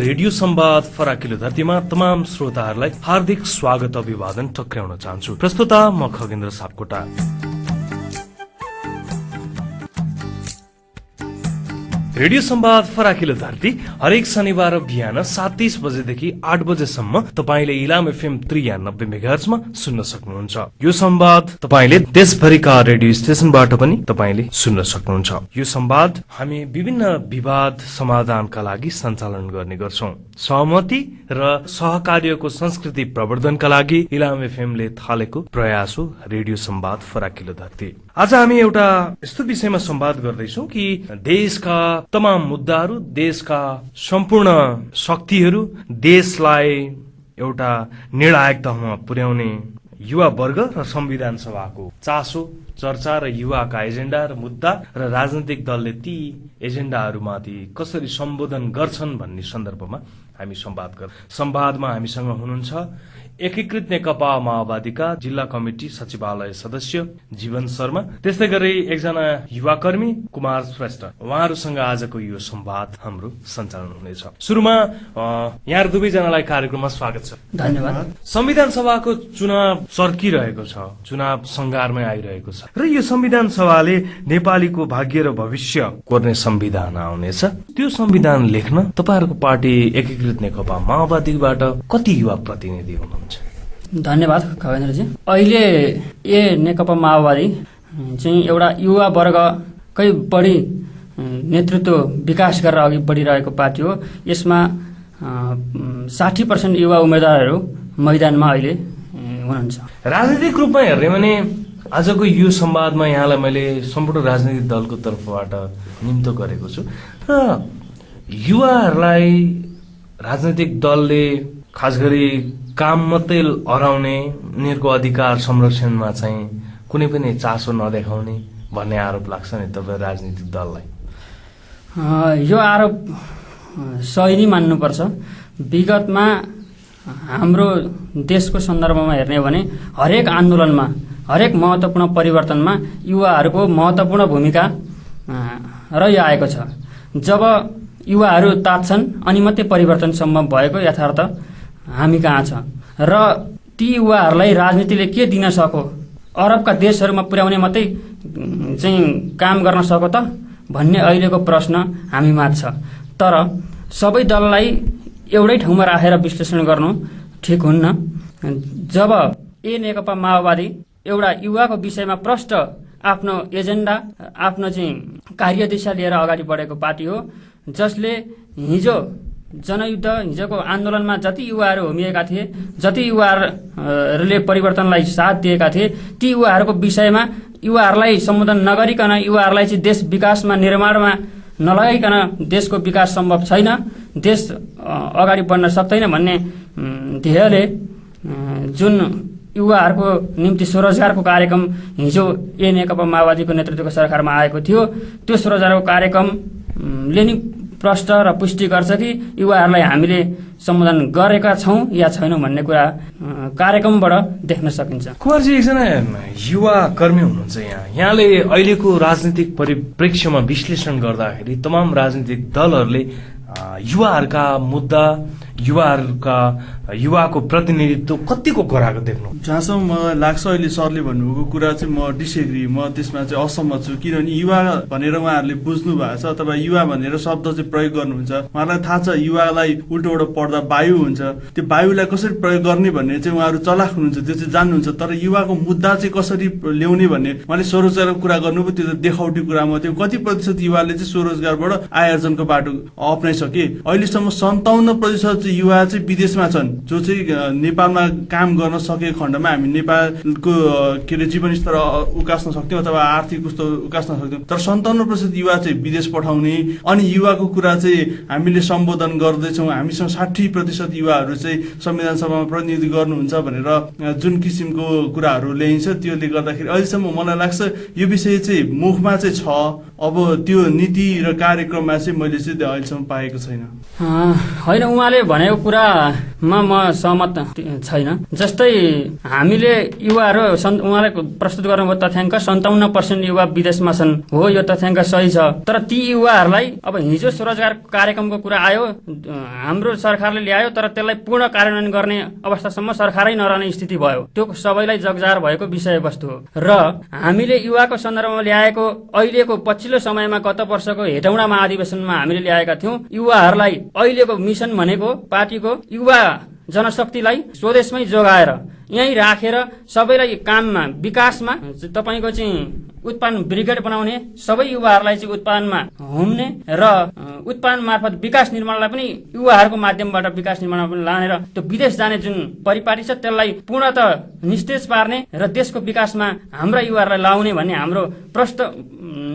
Radio संवाद फराकिलो धरतीमा तमाम श्रोताहरूलाई हार्दिक स्वागत अभिवादन टक्र्याउन चाहन्छु। प्रस्तुता म खगेन्द्र सापकोटा। रेडियो संवाद फराकिलो धरती हरेक शनिबार बिहान 7:30 बजेदेखि 8 बजेसम्म तपाईले इलाम एफएम 93 मेगाहर्जमा सुन्न सक्नुहुन्छ। यो संवाद तपाईले देशभरिका रेडियो स्टेशनबाट पनि तपाईले सुन्न सक्नुहुन्छ। यो संवाद हामी विभिन्न विवाद समाधानका लागि सञ्चालन गर्ने गर्छौं। सहमति र सहकार्यको संस्कृति प्रवर्धनका लागि इलाम एफएमले थालेको प्रयास हो रेडियो संवाद फराकिलो धरती। आज हामी एउटा यस्तो विषयमा संवाद गर्दैछौं कि देशका तमाम मुद्दाहरू, देशका सम्पूर्ण शक्तिहरू, देशलाई एउटा निर्णायक तहमा पुर्याउने युवा वर्ग र संविधान सभाको चासो, चर्चा र युवाका एजेन्डा र मुद्दा र राजनैतिक दलले ती एजेन्डाहरूमाथि कसरी सम्बोधन गर्छन् भन्ने सन्दर्भमा हामी संवादमा हामीसँग हुनुहुन्छ एकीकृत नेकपा माओवादीका जिल्ला कमिटी सचिवालय सदस्य जीवन शर्मा, त्यस्तै गरी एकजना युवा कर्मी कुमार श्रेष्ठ। उहाँहरूसँग आजको यो संवाद हाम्रो सञ्चालन हुनेछ। सुरुमा यहाँ दुवैजनालाई कार्यक्रममा स्वागत छ। धन्यवाद। संविधान सभाको चुनाव सर्किरहेको छ, चुनाव संघारमै आइरहेको छ र यो संविधान सभाले नेपालीको भाग्य र भविष्य कोर्ने संविधान आउनेछ। त्यो संविधान लेख्न तपाईहरुको पार्टी एकीकृत नेकपा माओवादीबाट कति युवा प्रतिनिधि हुनुहुन्छ? धन्यवाद खगेन्द्रजी। अहिले नेकपा माओवादी चाहिँ एउटा युवा वर्गकै बढी नेतृत्व विकास गरेर अघि बढिरहेको पार्टी हो। यसमा 60% युवा उम्मेदवारहरू मैदानमा अहिले हुनुहुन्छ। राजनीतिक रूपमा हेर्ने भने आजको यो संवादमा यहाँलाई मैले सम्पूर्ण राजनीतिक दलको तर्फबाट निम्तो गरेको छु र युवाहरूलाई राजनीतिक दलले खास गरी काम मात्रै हराउने, उनीहरूको अधिकार संरक्षणमा चाहिँ कुनै पनि चासो नदेखाउने भन्ने आरोप लाग्छ नि तपाईँ राजनीतिक दललाई? यो आरोप सही नै मान्नुपर्छ। विगतमा हाम्रो देशको सन्दर्भमा हेर्ने हो भने हरेक आन्दोलनमा, हरेक महत्त्वपूर्ण परिवर्तनमा युवाहरूको महत्त्वपूर्ण भूमिका रहिआएको छ। जब युवाहरू तात्छन् अनि मात्रै परिवर्तन सम्भव भएको यथार्थ हामी कहाँ छ र ती युवाहरूलाई राजनीतिले के दिन सक्यो, अरबका देशहरूमा पुर्याउने मात्रै चाहिँ काम गर्न सक्यो त भन्ने अहिलेको प्रश्न हामीमा छ। तर सबै दललाई एउटै ठाउँमा राखेर विश्लेषण गर्नु ठिक हुन्न। जब नेकपा माओवादी एउटा युवाको विषयमा प्रष्ट आफ्नो एजेन्डा, आफ्नो चाहिँ कार्यदिशा लिएर अगाडि बढेको पार्टी हो, जसले हिजो जनयुद्ध, हिजोको आन्दोलनमा जति युवाहरू होमिएका थिए, जति युवाहरूले परिवर्तनलाई साथ दिएका थिए, ती युवाहरूको विषयमा युवाहरूलाई सम्बोधन नगरिकन, युवाहरूलाई चाहिँ देश विकासमा, निर्माणमा नलगाइकन देशको विकास सम्भव छैन, देश अगाडि बढ्न सक्दैन भन्ने ध्येयले जुन युवाहरूको निम्ति स्वरोजगारको कार्यक्रम हिजो नेकपा माओवादीको नेतृत्वको सरकारमा आएको थियो, त्यो स्वरोजगारको कार्यक्रमले नि प्रष्ट र पुष्टि गर्छ कि युवाहरूलाई हामीले सम्बोधन गरेका छौँ या छैनौँ भन्ने कुरा कार्यक्रमबाट देख्न सकिन्छ। कुमारजी एकजना युवा कर्मी हुनुहुन्छ यहाँले अहिलेको राजनीतिक परिप्रेक्ष्यमा विश्लेषण गर्दाखेरि तमाम राजनीतिक दलहरूले युवाहरूका मुद्दा, युवाको प्रतिनिधित्व कतिको गराएको देख्नु? जहाँसम्म मलाई लाग्छ अहिले सरले भन्नुभएको कुरा चाहिँ म डिसएग्री, म त्यसमा चाहिँ असहमत छु। किनभने युवा भनेर उहाँहरूले बुझ्नु भएको छ अथवा युवा भनेर शब्द चाहिँ प्रयोग गर्नुहुन्छ। उहाँलाई थाहा छ युवालाई उल्टोबाट पढ्दा वायु हुन्छ, त्यो वायुलाई कसरी प्रयोग गर्ने भन्ने चाहिँ उहाँहरू चलाख हुनुहुन्छ, त्यो चाहिँ जान्नुहुन्छ। तर युवाको मुद्दा चाहिँ कसरी ल्याउने भन्ने उहाँले स्वरोजगारको कुरा गर्नुभयो, त्यो त देखाउटी कुरा मात्रै। कति प्रतिशत युवाले चाहिँ स्वरोजगारबाट आय आर्जनको बाटो अप्नाइसके? अहिलेसम्म 57% युवा चाहिँ विदेशमा छन्, जो चाहिँ नेपालमा काम गर्न सकेको खण्डमा हामी नेपालको जीवन स्तर उकास्न सक्थ्यौँ अथवा आर्थिक कस्तो उकास्न सक्थ्यौँ। तर 57% युवा चाहिँ विदेश पठाउने, अनि युवाको कुरा चाहिँ हामीले सम्बोधन गर्दैछौँ, हामीसँग 60% युवाहरू चाहिँ संविधान सभामा प्रतिनिधि गर्नुहुन्छ भनेर जुन किसिमको कुराहरू ल्याइन्छ, त्यसले गर्दाखेरि अहिलेसम्म मलाई लाग्छ यो विषय चाहिँ मुखमा चाहिँ छ, अब त्यो नीति र कार्यक्रममा चाहिँ मैले चाहिँ अहिलेसम्म पाएको छैन। होइन, उहाँले भनेको कुरामा म सहमत छैन। जस्तै हामीले युवाहरू उहाँले प्रस्तुत गर्नुभयो तथ्याङ्क 57% युवा विदेशमा छन्। हो, यो तथ्याङ्क सही छ, तर ती युवाहरूलाई अब हिजो स्वरोजगार कार्यक्रमको कुरा आयो, हाम्रो सरकारले ल्यायो, तर त्यसलाई पूर्ण कार्यान्वयन गर्ने अवस्थासम्म सरकारै नरहने स्थिति भयो। त्यो सबैलाई जगजार भएको विषयवस्तु हो। र हामीले युवाको सन्दर्भमा ल्याएको अहिलेको पछिल्लो समयमा गत वर्षको हेटौँडा महाधिवेशनमा हामीले ल्याएका थियौँ, युवाहरूलाई अहिलेको मिसन भनेको पार्टीको युवा जनशक्तिलाई स्वदेशमै जोगाएर यहीँ राखेर सबैलाई काममा विकासमा तपाईँको चाहिँ उत्पादन ब्रिगेड बनाउने, सबै युवाहरूलाई चाहिँ उत्पादनमा हुम्ने र उत्पादन मार्फत विकास निर्माणलाई पनि युवाहरूको माध्यमबाट विकास निर्माणमा पनि लानेर त्यो विदेश जाने जुन परिपाटी छ त्यसलाई पूर्णतः निस्तेज पार्ने र देशको विकासमा हाम्रा युवाहरूलाई लाउने भन्ने हाम्रो प्रष्ट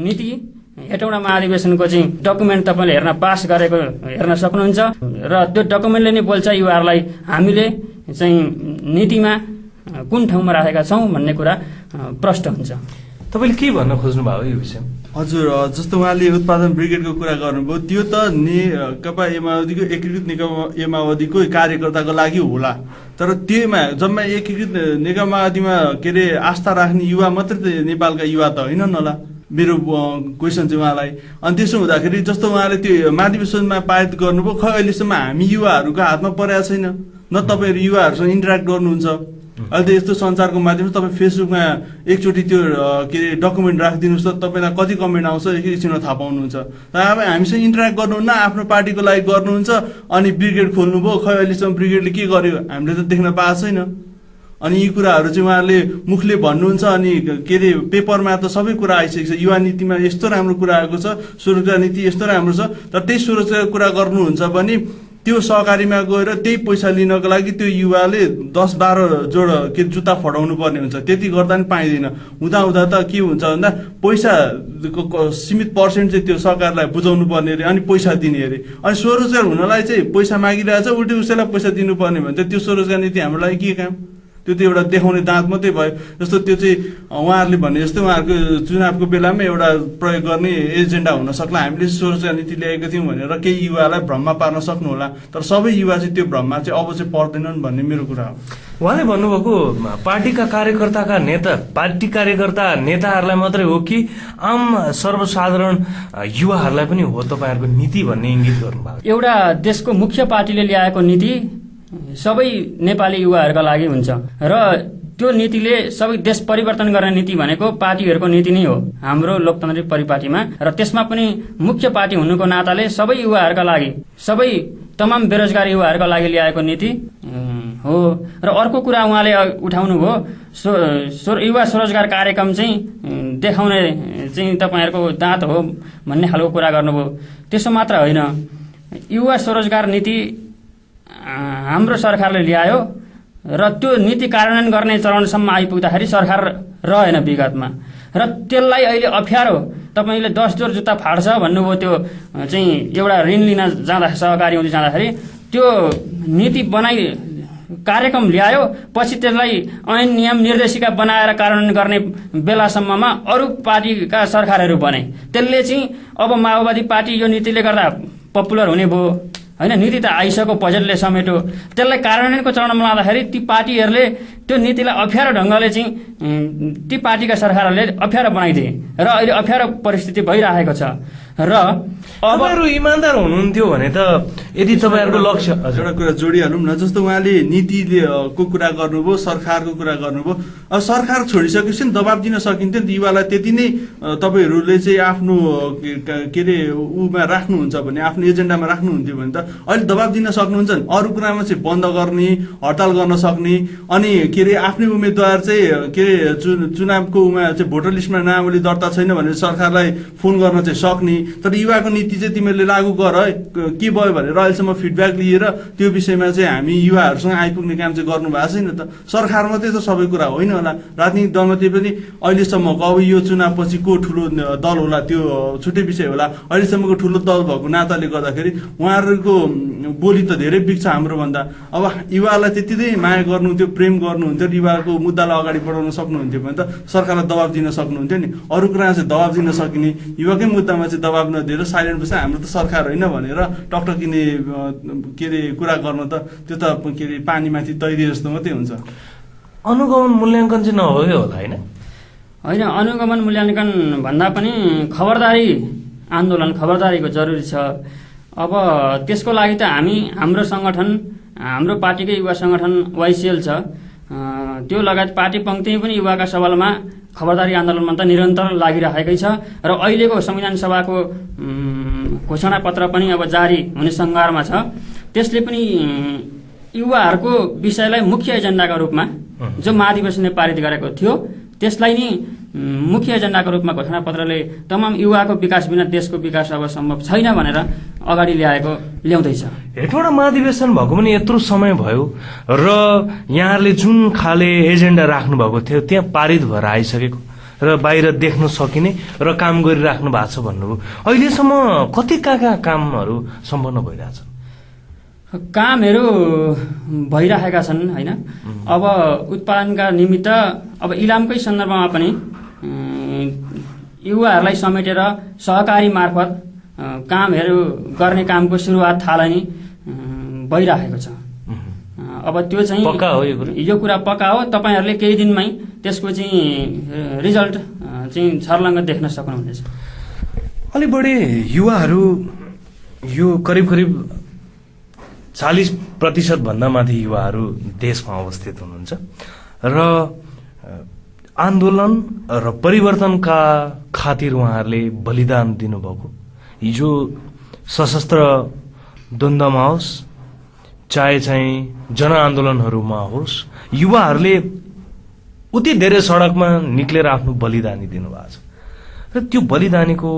नीति हेटौँडा महाधिवेशनको चाहिँ डकुमेन्ट तपाईँले पास गरेको हेर्न सक्नुहुन्छ। र त्यो डकुमेन्टले नै बोल्छ युवाहरूलाई हामीले चाहिँ नीतिमा कुन ठाउँमा राखेका छौँ भन्ने कुरा प्रष्ट हुन्छ। तपाईँले के भन्न खोज्नु भयो यो विषयमा? हजुर, जस्तो उहाँले उत्पादन ब्रिगेडको कुरा गर्नुभयो, त्यो त नेकपा एमावधिको एकीकृत नेकपा एमावधिको कार्यकर्ताको लागि होला, तर त्योमा जम्मा एकीकृत नेकपा माओवादीमा के अरे आस्था राख्ने युवा मात्रै त नेपालका युवा त होइनन् होला। मेरो क्वेसन चाहिँ उहाँलाई। अनि त्यसो हुँदाखेरि जस्तो उहाँले त्यो महाधिवेशनमा पारित गर्नुभयो, खै अहिलेसम्म हामी युवाहरूको हातमा परेको छैन, न तपाईँहरू युवाहरूसँग इन्टरेक्ट गर्नुहुन्छ। अहिले त यस्तो सञ्चारको माध्यम तपाईँ फेसबुकमा एकचोटि त्यो के अरे डकुमेन्ट राखिदिनुहोस् त, तपाईँलाई कति कमेन्ट आउँछ एकैछिनमा थाहा पाउनुहुन्छ। तर अब हामीसँग इन्टरेक्ट गर्नुहुन्न, आफ्नो पार्टीको लागि गर्नुहुन्छ, अनि ब्रिगेड खोल्नुभयो, खै अहिलेसम्म ब्रिगेडले के गर्यो हामीले त देख्न पाएको छैन। अनि यी कुराहरू चाहिँ उहाँहरूले मुखले भन्नुहुन्छ, अनि के अरे पेपरमा त सबै कुरा आइसकेको छ। युवा नीतिमा यस्तो राम्रो कुरा आएको छ, स्वरोजगार नीति यस्तो राम्रो छ, तर त्यही स्वरोजगार कुरा गर्नुहुन्छ भने त्यो सहकारीमा गएर त्यही पैसा लिनको लागि त्यो युवाले 10-12 जोड के जुत्ता फडाउनु पर्ने हुन्छ। त्यति गर्दा पनि पाइँदैन। हुँदा हुँदा त के हुन्छ भन्दा पैसाको सीमित पर्सेन्ट चाहिँ त्यो सरकारलाई बुझाउनु पर्ने अरे, अनि पैसा दिने अरे। अनि स्वरोजगार हुनलाई चाहिँ पैसा मागिरहेछ, उल्टै उसैलाई पैसा दिनुपर्ने भने त त्यो स्वरोजगार नीति हाम्रो लागि के काम? त्यो त एउटा देखाउने दाँत मात्रै भयो। जस्तो त्यो चाहिँ उहाँहरूले भने जस्तो उहाँहरूको चुनावको बेलामा एउटा प्रयोग गर्ने एजेन्डा हुन सक्ला। हामीले स्वरोजगार नीति ल्याएका थियौँ भनेर केही युवालाई भ्रममा पार्न सक्नु होला, तर सबै युवा चाहिँ त्यो भ्रममा चाहिँ अब चाहिँ पर्दैनन् भन्ने मेरो कुरा हो। उहाँले भन्नुभएको पार्टीका कार्यकर्ता नेताहरूलाई मात्रै हो कि आम सर्वसाधारण युवाहरूलाई पनि हो तपाईँहरूको नीति भन्ने इङ्गित गर्नुभएको? एउटा देशको मुख्य पार्टीले ल्याएको नीति सबै नेपाली युवाहरूका लागि हुन्छ र त्यो नीतिले सबै देश परिवर्तन गर्ने नीति भनेको पार्टीहरूको नीति नै हो हाम्रो लोकतान्त्रिक परिपाटीमा। र त्यसमा पनि मुख्य पार्टी हुनुको नाताले सबै युवाहरूका लागि, सबै तमाम बेरोजगार युवाहरूका लागि ल्याएको नीति हो। र अर्को कुरा उहाँले उठाउनु भयो, युवा स्वरोजगार कार्यक्रम चाहिँ देखाउने चाहिँ तपाईँहरूको दाँत हो भन्ने खालको कुरा गर्नुभयो। त्यसो मात्र होइन, युवा स्वरोजगार नीति हाम्रो सरकारले ल्यायो र त्यो नीति कार्यान्वयन गर्ने चरणसम्म आइपुग्दाखेरि सरकार रहेन विगतमा, र त्यसलाई अहिले अप्ठ्यारो तपाईँले 10 जोर जुत्ता फाड्छ भन्नुभयो। त्यो चाहिँ एउटा ऋण लिन जाँदा सहकारी हुँदै जाँदाखेरि त्यो नीति बनाइ कार्यक्रम ल्यायो, पछि त्यसलाई ऐन नियम निर्देशिका बनाएर कार्यान्वयन गर्ने बेलासम्ममा अरू पार्टीका सरकारहरू बने। त्यसले चाहिँ अब माओवादी पार्टी यो नीतिले गर्दा पपुलर हुने भयो होइन, नीति त आइसक्यो, बजेटले समेट्यो, त्यसलाई कार्यान्वयनको चरणमा लाँदाखेरि ती पार्टीहरूले त्यो नीतिलाई अप्ठ्यारो ढङ्गले चाहिँ ती पार्टीका सरकारहरूले अप्ठ्यारो बनाइदिए र अहिले अप्ठ्यारो परिस्थिति भइरहेको छ। र तपाईँहरू इमान्दार हुनुहुन्थ्यो भने त यदि तपाईँहरूको लक्ष्य एउटा कुरा जोडिहालौँ न। जस्तो उहाँले नीतिले को कुरा गर्नुभयो, सरकारको कुरा गर्नुभयो। अब सरकार छोडिसकेपछि नि दबाब दिन सकिन्थ्यो नि त युवालाई। त्यति नै तपाईँहरूले चाहिँ आफ्नो के अरे उमा राख्नुहुन्छ भने, आफ्नो एजेन्डामा राख्नुहुन्थ्यो भने त अहिले दबाब दिन सक्नुहुन्छ नि। अरू कुरामा चाहिँ बन्द गर्ने, हडताल गर्न सक्ने, अनि के अरे आफ्नै उम्मेदवार चाहिँ के अरे चुनावको उमा चाहिँ भोटर लिस्टमा नामावली दर्ता छैन भनेर सरकारलाई फोन गर्न चाहिँ सक्ने। तर युवाको नीति चाहिँ तिमीहरूले लागू गर है, के भयो भनेर अहिलेसम्म फिडब्याक लिएर त्यो विषयमा चाहिँ हामी युवाहरूसँग आइपुग्ने काम चाहिँ गर्नु भएको छैन त। सरकार मात्रै त सबै कुरा होइन होला, राजनीतिक दल मात्रै पनि अहिलेसम्मको अब यो चुनावपछि को ठुलो दल होला त्यो छुट्टै विषय होला। अहिलेसम्मको ठुलो दल भएको नाताले गर्दाखेरि उहाँहरूको बोली त धेरै बिग्छ हाम्रोभन्दा। अब युवालाई त्यति नै माया गर्नुहुन्थ्यो, प्रेम गर्नुहुन्थ्यो, युवाको मुद्दालाई अगाडि बढाउन सक्नुहुन्थ्यो भने त सरकारलाई दबाब दिन सक्नुहुन्थ्यो नि। अरू कुरामा चाहिँ दबाब दिन सकिने, युवाकै मुद्दामा चाहिँ दबाब जवाब नदिएर साइलेन्ट बस्छ हाम्रो त सरकार होइन भनेर टकटकिने के अरे कुरा गर्न त त्यो त के अरे पानीमाथि तैरिए जस्तो मात्रै हुन्छ। अनुगमन मूल्याङ्कन चाहिँ नभयो होला होइन? होइन, अनुगमन मूल्याङ्कन भन्दा पनि खबरदारी आन्दोलन, खबरदारीको जरुरी छ। अब त्यसको लागि त हाम्रो सङ्गठन, हाम्रो पार्टीकै युवा सङ्गठन YCL छ, त्यो लगायत पार्टी पङ्क्तिमै पनि युवाका सवालमा खबरदारी आन्दोलनमा त निरन्तर लागिरहेकै छ र अहिलेको संविधान सभाको घोषणापत्र पनि अब जारी हुने सङ्घारमा छ। त्यसले पनि युवाहरूको विषयलाई मुख्य एजेन्डाका रूपमा जो महाधिवेशनले पारित गरेको थियो त्यसलाई नै मुख्य एजेन्डाको रूपमा घोषणापत्रले तमाम युवाको विकास बिना देशको विकास अब सम्भव छैन भनेर अगाडि ल्याउँदैछ। हेटवटा महाधिवेशन भएको पनि यत्रो समय भयो र यहाँहरूले जुन खाले एजेन्डा राख्नुभएको थियो त्यहाँ पारित भएर आइसकेको र बाहिर देख्न सकिने र काम गरिराख्नु भएको छ भन्नुभयो। अहिलेसम्म कति कहाँ कामहरू सम्पन्न भइरहेछ? कामहरू भइरहेका छन् होइन। अब उत्पादनका निमित्त अब इलामकै सन्दर्भमा पनि युवाहरूलाई समेटेर सहकारी मार्फत कामहरू गर्ने कामको सुरुवात थालनी भइरहेको छ। अब त्यो चाहिँ पक्का हो, यो कुरा पक्का हो। तपाईँहरूले केही दिनमै त्यसको चाहिँ रिजल्ट चाहिँ छर्लङ्ग देख्न सक्नुहुनेछ। अलि बढी युवाहरू यो करिब 40% भन्दा माथि युवाहरू देशमा अवस्थित हुनुहुन्छ र आन्दोलन र परिवर्तनका खातिर उहाँहरूले बलिदान दिनुभएको हिजो सशस्त्र द्वन्द्वमा होस् चाहे चाहिँ जनआन्दोलनहरूमा होस् युवाहरूले उति धेरै सडकमा निक्लेर आफ्नो बलिदानी दिनुभएको छ र त्यो बलिदानीको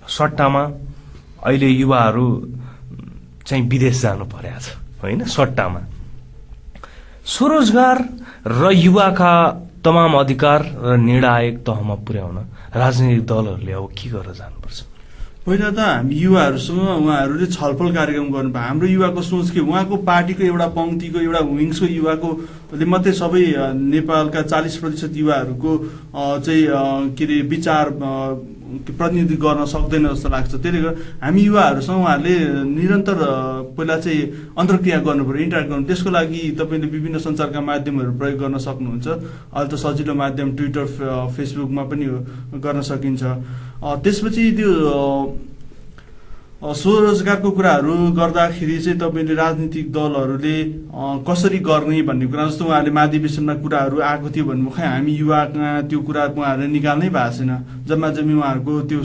सट्टामा अहिले युवाहरू चाहिँ विदेश जानु परेको छ होइन। सट्टामा स्वरोजगार र युवाका तमाम अधिकार र निर्णायक तहमा पुर्याउन राजनीतिक दलहरूले अब के गरेर जानुपर्छ? पहिला त हामी युवाहरूसँग उहाँहरूले छलफल कार्यक्रम गर्नुभयो। हाम्रो युवाको सोच के, उहाँको पार्टीको एउटा पङ्क्तिको एउटा विङ्सको युवाकोले मात्रै सबै नेपालका 40% युवाहरूको चाहिँ के अरे विचार प्रतिनिधित्व गर्न सक्दैन जस्तो लाग्छ। त्यसले गर्दा हामी युवाहरूसँग उहाँहरूले निरन्तर पहिला चाहिँ अन्तर्क्रिया गर्नु पर्यो, इन्टरेक्ट गर्नु। त्यसको लागि तपाईँले विभिन्न सञ्चारका माध्यमहरू प्रयोग गर्न सक्नुहुन्छ। अहिले त सजिलो माध्यम ट्विटर फेसबुकमा पनि गर्न सकिन्छ। त्यसपछि त्यो स्वरोजगारको कुराहरू गर्दाखेरि चाहिँ तपाईँले राजनीतिक दलहरूले कसरी गर्ने भन्ने कुरा, जस्तो उहाँहरूले महाधिवेशनमा कुराहरू आएको थियो भन्नुभयो, खै हामी युवाका त्यो कुरा उहाँहरूले निकाल्नै भएको छैन। जम्मा जम्मी उहाँहरूको त्यो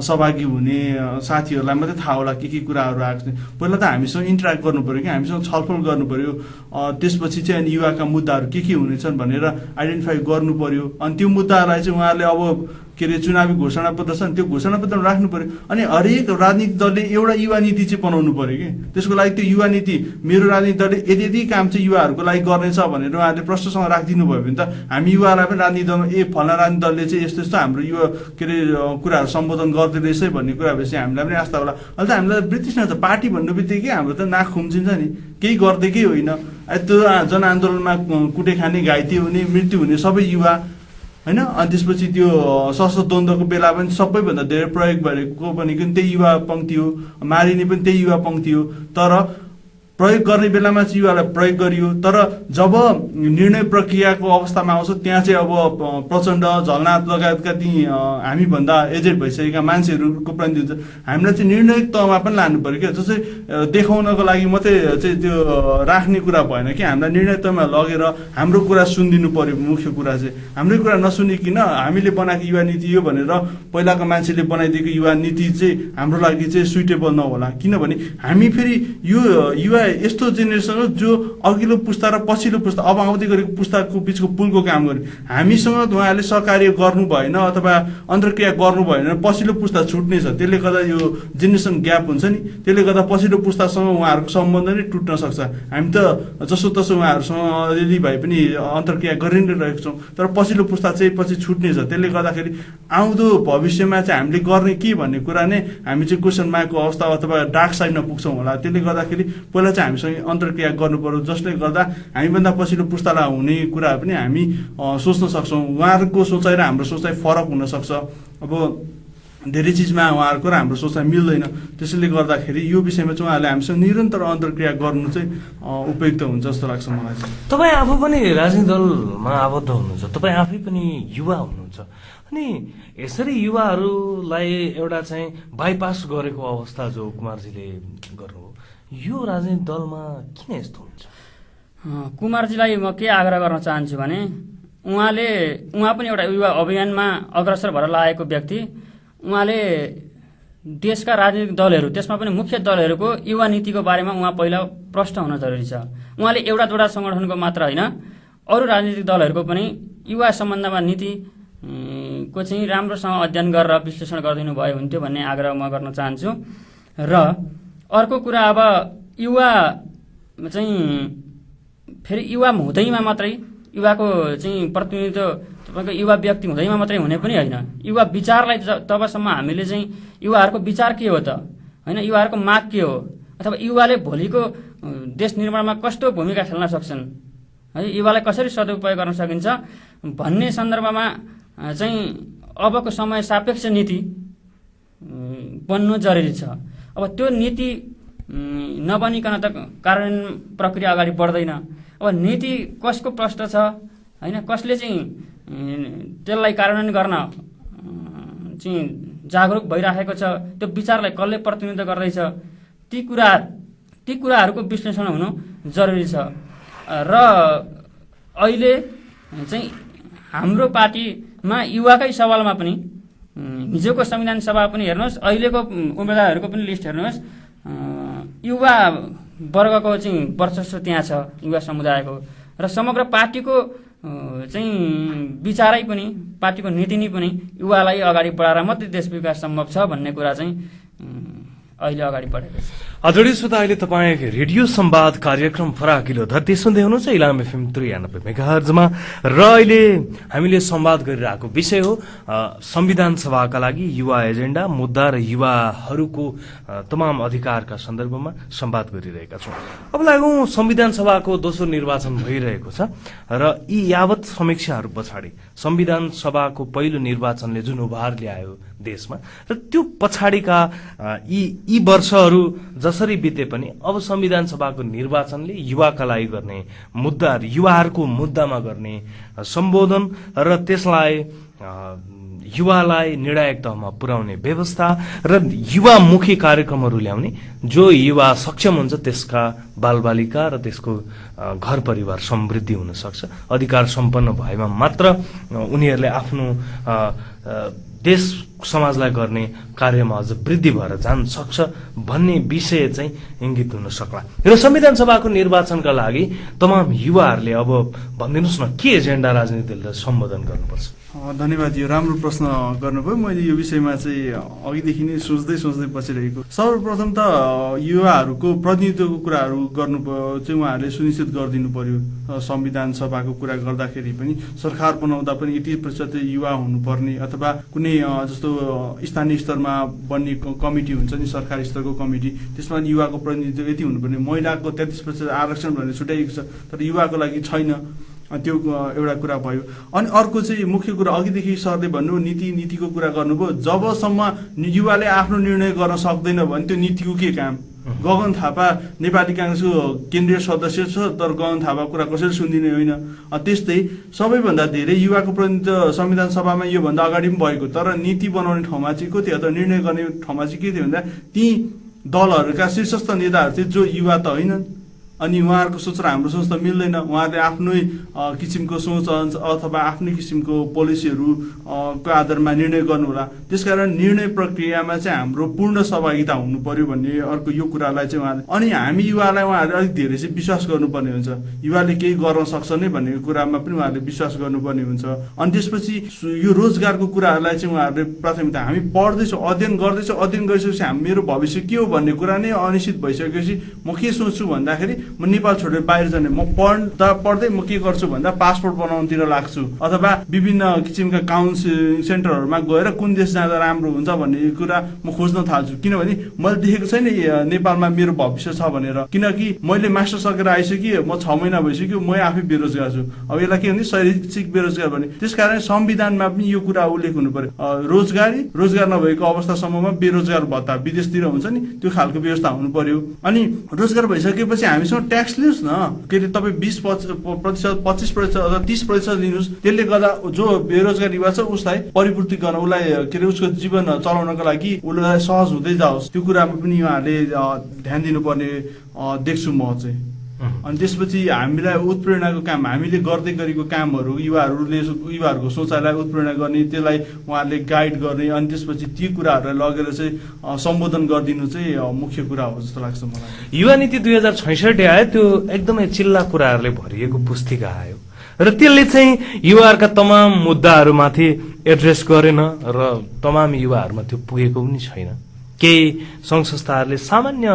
सहभागी हुने साथीहरूलाई मात्रै थाहा होला के कुराहरू आएको छ। पहिला त हामीसँग इन्टरेक्ट गर्नु पऱ्यो कि, हामीसँग छलफल गर्नु पऱ्यो। त्यसपछि चाहिँ अनि युवाका मुद्दाहरू के हुनेछन् भनेर आइडेन्टिफाई गर्नु पऱ्यो। अनि त्यो मुद्दाहरूलाई चाहिँ उहाँहरूले अब के अरे चुनावी घोषणापत्र छ नि, त्यो घोषणापत्र राख्नु पर्यो। अनि हरेक राजनीतिक दलले एउटा युवा नीति चाहिँ बनाउनु पर्यो कि, त्यसको लागि त्यो युवा नीति मेरो राजनीतिक दलले यदि काम चाहिँ युवाहरूको लागि गर्नेछ भनेर उहाँहरूले प्रश्नसँग राखिदिनु भयो भने त हामी युवालाई पनि राजनीतिक दलमा फल्ना राजनीतिक दलले चाहिँ यस्तो यस्तो हाम्रो युवा के अरे कुराहरू सम्बोधन गर्दै रहेछ भन्ने कुरा भएपछि हामीलाई पनि आस्था होला। अहिले त हामीलाई ब्रिटिस न त पार्टी भन्नु बित्तिकै हाम्रो त नाक खुम्चिन्छ नि, केही गर्दैकै होइन। त्यो जनआन्दोलनमा कुटे खाने, घाइते हुने, मृत्यु हुने सबै युवा होइन। अनि त्यसपछि त्यो सशस्त्र द्वन्द्वको बेला पनि सबैभन्दा धेरै प्रयोग भएको भनेको त्यही युवा पङ्क्ति हो, मारिने पनि त्यही युवा पङ्क्ति हो। तर प्रयोग गर्ने बेलामा चाहिँ युवालाई प्रयोग गरियो। तर जब निर्णय प्रक्रियाको अवस्थामा आउँछ त्यहाँ चाहिँ अब प्रचण्ड, झलनाथ लगायतका ती हामीभन्दा एजेड भइसकेका मान्छेहरूको प्रतिनिधि हुन्छ। हामीलाई चाहिँ निर्णायक तहमा पनि लानु पऱ्यो क्या। जस्तै देखाउनको लागि मात्रै चाहिँ त्यो राख्ने कुरा भएन कि, हामीलाई निर्णय तहमा लगेर हाम्रो कुरा सुनिदिनु पऱ्यो। मुख्य कुरा चाहिँ हाम्रै कुरा नसुनिकन हामीले बनाएको युवा नीति यो भनेर पहिलाको मान्छेले बनाइदिएको युवा नीति चाहिँ हाम्रो लागि चाहिँ सुइटेबल नहोला। किनभने हामी फेरि यो युवा यस्तो जेनेरेसन हो जो अघिल्लो पुस्ता र पछिल्लो पुस्ता अब आउँदै गरेको पुस्ताको बिचको पुलको काम गर्ने। हामीसँग उहाँहरूले सहकार्य गर्नु भएन अथवा अन्तर्क्रिया गर्नु भएन, पछिल्लो पुस्ता छुट्ने छ। त्यसले गर्दा यो जेनेरेसन ग्याप हुन्छ नि, त्यसले गर्दा पछिल्लो पुस्तासँग उहाँहरूको सम्बन्ध नै टुट्न सक्छ। हामी त जसो तसो उहाँहरूसँग अलिअलि भए पनि अन्तर्क्रिया गरि नै रहेको छौँ, तर पछिल्लो पुस्ता चाहिँ पछि छुट्ने छ। त्यसले गर्दाखेरि आउँदो भविष्यमा चाहिँ हामीले गर्ने के भन्ने कुरा नै हामी चाहिँ क्वेसन मार्कको अवस्था अथवा डार्क साइडमा पुग्छौँ होला। त्यसले गर्दाखेरि पहिला चाहिँ हामीसँग अन्तर्क्रिया गर्नु पर्यो, जसले गर्दा हामीभन्दा पछिल्लो पुस्तालाई हुने कुरा पनि हामी सोच्न सक्छौँ। उहाँहरूको सोचाइ र हाम्रो सोचाइ फरक हुनसक्छ। अब धेरै चिजमा उहाँहरूको र हाम्रो सोचाइ मिल्दैन। त्यसैले गर्दाखेरि यो विषयमा चाहिँ उहाँहरूले हामीसँग निरन्तर अन्तर्क्रिया गर्नु चाहिँ उपयुक्त हुन्छ जस्तो लाग्छ मलाई चाहिँ। तपाईँ आफू पनि राजनीतिक दलमा आबद्ध हुनुहुन्छ, तपाईँ आफै पनि युवा हुनुहुन्छ, अनि यसरी युवाहरूलाई एउटा चाहिँ बाइपास गरेको अवस्था जो कुमारजीले गर्नुभयो, यो राजनीतिक दलमा किन यस्तो हुन्छ? कुमारजीलाई म के आग्रह गर्न चाहन्छु भने उहाँ पनि एउटा युवा अभियानमा अग्रसर भएर लागेको व्यक्ति। उहाँले देशका राजनीतिक दलहरू, त्यसमा पनि मुख्य दलहरूको युवा नीतिको बारेमा उहाँ पहिला प्रष्ट हुन जरुरी छ। उहाँले एउटा दुईवटा सङ्गठनको मात्र होइन, अरू राजनीतिक दलहरूको पनि युवा सम्बन्धमा नीति को चाहिँ राम्रोसँग अध्ययन गरेर विश्लेषण गरिदिनु भयो हुन्थ्यो भन्ने आग्रह म गर्न चाहन्छु। र अर्को कुरा, अब युवा चाहिँ फेरि युवा हुँदैमा मात्रै युवाको चाहिँ प्रतिनिधित्व तपाईँको युवा व्यक्ति हुँदैमा मात्रै हुने पनि होइन। युवा विचारलाई तबसम्म हामीले चाहिँ युवाहरूको विचार के हो त होइन, युवाहरूको माग के हो, अथवा युवाले भोलिको देश निर्माणमा कस्तो भूमिका खेल्न सक्छन् है, युवालाई कसरी सदुपयोग गर्न सकिन्छ भन्ने सन्दर्भमा चाहिँ अबको समय सापेक्ष नीति बन्नु जरुरी छ। अब त्यो नीति नबनिकन त कार्यान्वयन प्रक्रिया अगाडि बढ्दैन। अब नीति कसको प्रश्न छ होइन, कसले चाहिँ त्यसलाई कार्यान्वयन गर्न चाहिँ जागरुक भइराखेको छ, त्यो विचारलाई कसले प्रतिनिधित्व गर्दैछ, ती कुराहरूको विश्लेषण हुनु जरुरी छ। र अहिले चाहिँ हाम्रो पार्टीमा युवाकै सवालमा पनि हिजोको संविधान सभा पनि हेर्नुहोस्, अहिलेको उम्मेदवारहरूको पनि लिस्ट हेर्नुहोस्, युवा वर्गको चाहिँ वर्चस्व त्यहाँ छ, युवा समुदायको। र समग्र पार्टीको चाहिँ विचारै पनि, पार्टीको नीति नै पनि युवालाई अगाडि बढाएर मात्रै देश विकास सम्भव छ भन्ने कुरा चाहिँ अहिले अगाडि बढेको छ। आदरणीय श्रोता, अहिले तपाईँ रेडियो संवाद कार्यक्रम फराकिलो धरती सुन्दै हुनुहुन्छ इलाम FM 93 मेगाहर्जमा। र अहिले हामीले संवाद गरिरहेको विषय हो संविधान सभाका लागि युवा एजेन्डा, मुद्दा र युवाहरूको तमाम अधिकारका सन्दर्भमा संवाद गरिरहेका छौँ। अब लागौँ, संविधान सभाको दोस्रो निर्वाचन भइरहेको छ र यी यावत समीक्षाहरू पछाडि संविधान सभाको पहिलो निर्वाचनले जुन उभार ल्यायो देशमा, र त्यो पछाडिका यी वर्षहरू जसरी बिते पनि अब संविधान सभाको निर्वाचनले युवाका लागि गर्ने मुद्दा, युवाहरूको मुद्दामा गर्ने सम्बोधन र त्यसलाई युवालाई निर्णायक तहमा पुर्याउने व्यवस्था र युवामुखी कार्यक्रमहरू ल्याउने, जो युवा सक्षम हुन्छ त्यसका बालबालिका र त्यसको घर परिवार समृद्धि हुन सक्छ। अधिकार सम्पन्न भएमा मात्र उनीहरूले आफ्नो देश समाजलाई गर्ने कार्यमा अझ वृद्धि भएर जान सक्छ भन्ने विषय चाहिँ इङ्गित हुन सक्ला। र संविधान सभाको निर्वाचनका लागि तमाम युवाहरूले अब भनिदिनुहोस् न, के एजेन्डा राजनीतिक दलले सम्बोधन गर्नुपर्छ? धन्यवाद, यो राम्रो प्रश्न गर्नुभयो। मैले यो विषयमा चाहिँ अघिदेखि नै सोच्दै बसिरहेको। सर्वप्रथम त युवाहरूको प्रतिनिधित्वको कुराहरू गर्नु चाहिँ उहाँहरूले सुनिश्चित गरिदिनु पर्यो। संविधान सभाको कुरा गर्दाखेरि पनि सरकार बनाउँदा पनि 80% युवा हुनुपर्ने, अथवा कुनै जस्तो स्थानीय स्तरमा बन्ने कमिटी हुन्छ नि, सरकारी स्तरको कमिटी, त्यसमा युवाको प्रतिनिधित्व यति हुनुपर्ने। महिलाको 33% आरक्षण भनेर छुट्याइएको छ, तर युवाको लागि छैन। त्यो एउटा कुरा भयो। अनि अर्को चाहिँ मुख्य कुरा, अघिदेखि सरले भन्नुभयो नीतिको कुरा गर्नुभयो। जबसम्म युवाले आफ्नो निर्णय गर्न सक्दैन भने त्यो नीतिको के काम? गगन थापा नेपाली काङ्ग्रेसको केन्द्रीय सदस्य छ, तर गगन थापाको कुरा कसैले सुनिदिने होइन। त्यस्तै सबैभन्दा धेरै युवाको प्रतिनिधित्व संविधान सभामा योभन्दा अगाडि पनि भएको, तर नीति बनाउने ठाउँमा चाहिँ को थियो, अथवा निर्णय गर्ने ठाउँमा चाहिँ के थियो भन्दा ती दलहरूका शीर्षस्थ नेताहरू चाहिँ जो युवा त होइनन्। अनि उहाँहरूको सोच र हाम्रो सोच त मिल्दैन। उहाँहरूले आफ्नै किसिमको सोच अथवा आफ्नै किसिमको पोलिसीहरू को आधारमा निर्णय गर्नुहोला। त्यसकारण निर्णय प्रक्रियामा चाहिँ हाम्रो पूर्ण सहभागिता हुनु पर्यो भन्ने अर्को यो कुरालाई चाहिँ उहाँले, अनि हामी युवालाई उहाँहरूले अलिक धेरै चाहिँ विश्वास गर्नुपर्ने हुन्छ। युवाले केही गर्न सक्छ नै भन्ने कुरामा पनि उहाँहरूले विश्वास गर्नुपर्ने हुन्छ। अनि त्यसपछि यो रोजगारको कुराहरूलाई चाहिँ उहाँहरूले प्राथमिकता, हामी पढ्दैछौँ, अध्ययन गर्दैछौँ, अध्ययन गरिसकेपछि मेरो भविष्य के हो भन्ने कुरा नै अनिश्चित भइसकेपछि म के सोच्छु भन्दाखेरि म नेपाल छोडेर बाहिर जाने, म पढ्दै म के गर्छु भन्दा पासपोर्ट बनाउनतिर लाग्छु अथवा विभिन्न किसिमका काउन्सिलिङ सेन्टरहरूमा गएर कुन देश जाँदा राम्रो हुन्छ भन्ने कुरा म खोज्न थाल्छु। किनभने मैले देखेको छैन नेपालमा मेरो भविष्य छ भनेर, किनकि मैले मास्टर सकेर आइसकेँ, म 6 महिना भइसक्यो, म आफै बेरोजगार छु। अब यसलाई के भने शैक्षिक बेरोजगार भने, त्यसकारण संविधानमा पनि यो कुरा उल्लेख हुनु पर्यो। रोजगार नभएको अवस्थासम्ममा बेरोजगार भत्ता विदेशतिर हुन्छ नि, त्यो खालको व्यवस्था हुनु पर्यो। अनि रोजगार भइसकेपछि हामीसँग ट्याक्स लिनुहोस् न, के अरे तपाईँ 20% 25% अथवा 30% लिनुहोस्। त्यसले गर्दा जो बेरोजगार युवा छ उसलाई परिपूर्ति गर्न, उसलाई के अरे उसको जीवन चलाउनको लागि उसलाई सहज हुँदै जाओस्, त्यो कुरामा पनि उहाँहरूले ध्यान दिनुपर्ने देख्छु म चाहिँ। अनि त्यसपछि हामीलाई उत्प्रेरणाको काम, हामीले गर्दै गरेको कामहरू युवाहरूको सोचाइलाई उत्प्रेरणा गर्ने, त्यसलाई उहाँहरूले गाइड गर्ने, अनि त्यसपछि ती कुराहरूलाई लगेर चाहिँ सम्बोधन गरिदिनु चाहिँ मुख्य कुरा हो जस्तो लाग्छ मलाई। युवा नीति 2066 आयो, त्यो एकदमै चिल्ला कुराहरूले भरिएको पुस्तिका आयो र त्यसले चाहिँ युवाहरूका तमाम मुद्दाहरूमाथि एड्रेस गरेन र तमाम युवाहरूमा त्यो पुगेको पनि छैन। केही सङ्घ संस्थाहरूले सामान्य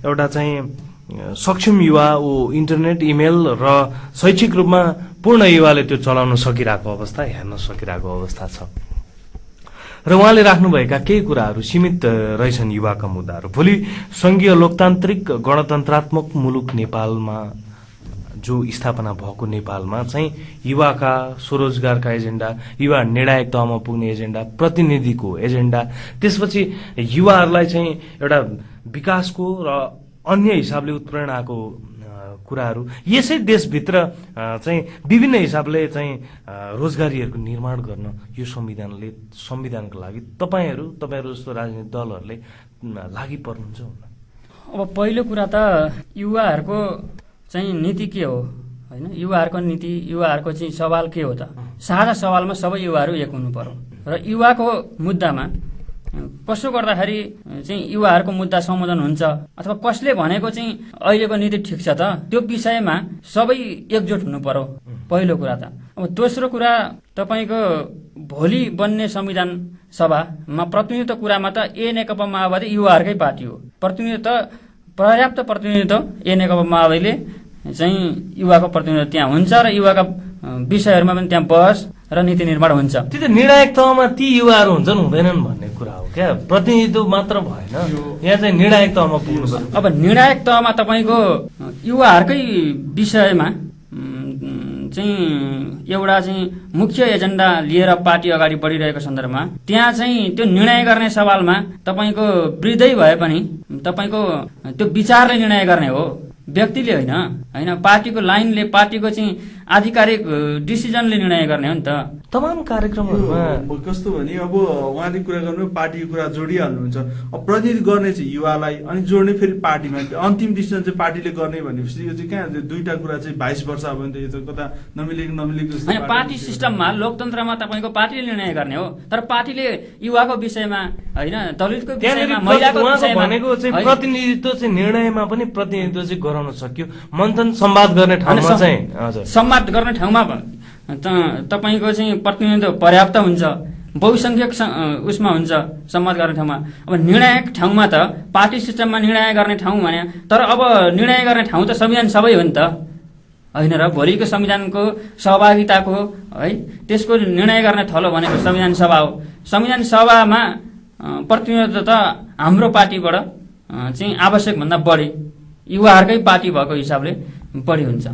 एउटा चाहिँ सक्षम युवा इन्टरनेट, इमेल र शैक्षिक रूपमा पूर्ण युवाले त्यो चलाउन सकिरहेको अवस्था, हेर्न सकिरहेको अवस्था छ र उहाँले राख्नुभएका केही कुराहरू सीमित रहेछन् युवाका मुद्दाहरू। भोलि संघीय लोकतान्त्रिक गणतन्त्रात्मक मुलुक नेपालमा जो स्थापना भएको नेपालमा चाहिँ युवाका स्वरोजगारका एजेन्डा, युवा निर्णायक तहमा पुग्ने एजेन्डा, प्रतिनिधिको एजेन्डा, त्यसपछि युवाहरूलाई चाहिँ एउटा विकासको र अन्य हिसाबले उत्प्रेरणाको कुराहरू, यसै देशभित्र चाहिँ विभिन्न हिसाबले चाहिँ रोजगारीहरूको निर्माण गर्न यो संविधानको लागि तपाईँहरू जस्तो राजनीतिक दलहरूले लागि पर्नुहुन्छ। अब पहिलो कुरा त युवाहरूको चाहिँ नीति के हो होइन, युवाहरूको नीति, युवाहरूको चाहिँ सवाल के हो त? साझा सवालमा सबै युवाहरू एक हुनु पर्यो र युवाको मुद्दामा कसो गर्दाखेरि चाहिँ युवाहरूको मुद्दा सम्बोधन हुन्छ अथवा कसले भनेको चाहिँ अहिलेको नीति ठिक छ त, त्यो विषयमा सबै एकजुट हुनु पर्यो पहिलो कुरा त। अब दोस्रो कुरा, तपाईँको भोलि बन्ने संविधान सभामा प्रतिनिधित्व कुरामा त नेकपा माओवादी युवाहरूकै पार्टी हो। पर्याप्त प्रतिनिधित्व नेकपा माओवादीले चाहिँ युवाको प्रतिनिधित्व त्यहाँ हुन्छ र युवाका विषयहरूमा पनि त्यहाँ बहस र नीति निर्माण हुन्छ। त्यो त निर्णायक तहमा ती युवाहरू हुन्छन् हुँदैनन् भन्ने कुरा हो क्या, प्रतिनिधित्व मात्र भएन, यहाँ चाहिँ निर्णायक तहमा पुग्नु पर्यो। अब निर्णायक तहमा तपाईँको युवाहरूकै विषयमा चाहिँ एउटा चाहिँ मुख्य एजेन्डा लिएर पार्टी अगाडि बढिरहेको सन्दर्भमा त्यहाँ चाहिँ त्यो निर्णय गर्ने सवालमा तपाईँको वृद्धै भए पनि तपाईँको त्यो विचारले निर्णय गर्ने हो, व्यक्तिले होइन पार्टीको लाइनले, पार्टीको चाहिँ आधिकारिक डिसिजनले निर्णय गर्ने हो नि त। तमाम कार्यक्रमहरूमा कस्तो भने अब उहाँले कुरा गर्नु, पार्टीको कुरा जोडिहाल्नुहुन्छ। अब प्रतिनिधि गर्ने चाहिँ युवालाई अनि जोड्ने फेरि पार्टीमा, अन्तिम डिसिजन चाहिँ पार्टीले गर्ने भनेपछि यो चाहिँ कहाँ दुईटा कुरा चाहिँ 22 वर्ष अब यो त कता नमिलेको होइन। पार्टी सिस्टममा, लोकतन्त्रमा तपाईँको पार्टीले निर्णय गर्ने हो, तर पार्टीले युवाको विषयमा होइन, दलितको विषयमा, महिलाको विषयमा भनेको चाहिँ प्रतिनिधित्व चाहिँ निर्णयमा पनि प्रतिनिधित्व चाहिँ गराउन सक्यो। मन्थन संवाद गर्ने ठाउँमा चाहिँ हजुर संवाद गर्ने ठाउँमा तपाईँको चाहिँ प्रतिनिधित्व पर्याप्त हुन्छ, बहुसंख्यक उसमा हुन्छ संवाद गर्ने ठाउँमा। अब निर्णायक ठाउँमा त पार्टी सिस्टममा निर्णय गर्ने ठाउँ भने, तर अब निर्णय गर्ने ठाउँ त संविधान सबै हो नि त होइन र। भोलिको संविधानको सहभागिताको है त्यसको निर्णय गर्ने थलो भनेको संविधान सभा हो। संविधान सभामा प्रतिनिधित्व त हाम्रो पार्टीबाट चाहिँ आवश्यक भन्दा बढी युवाहरूकै पार्टी भएको हिसाबले बढी हुन्छ।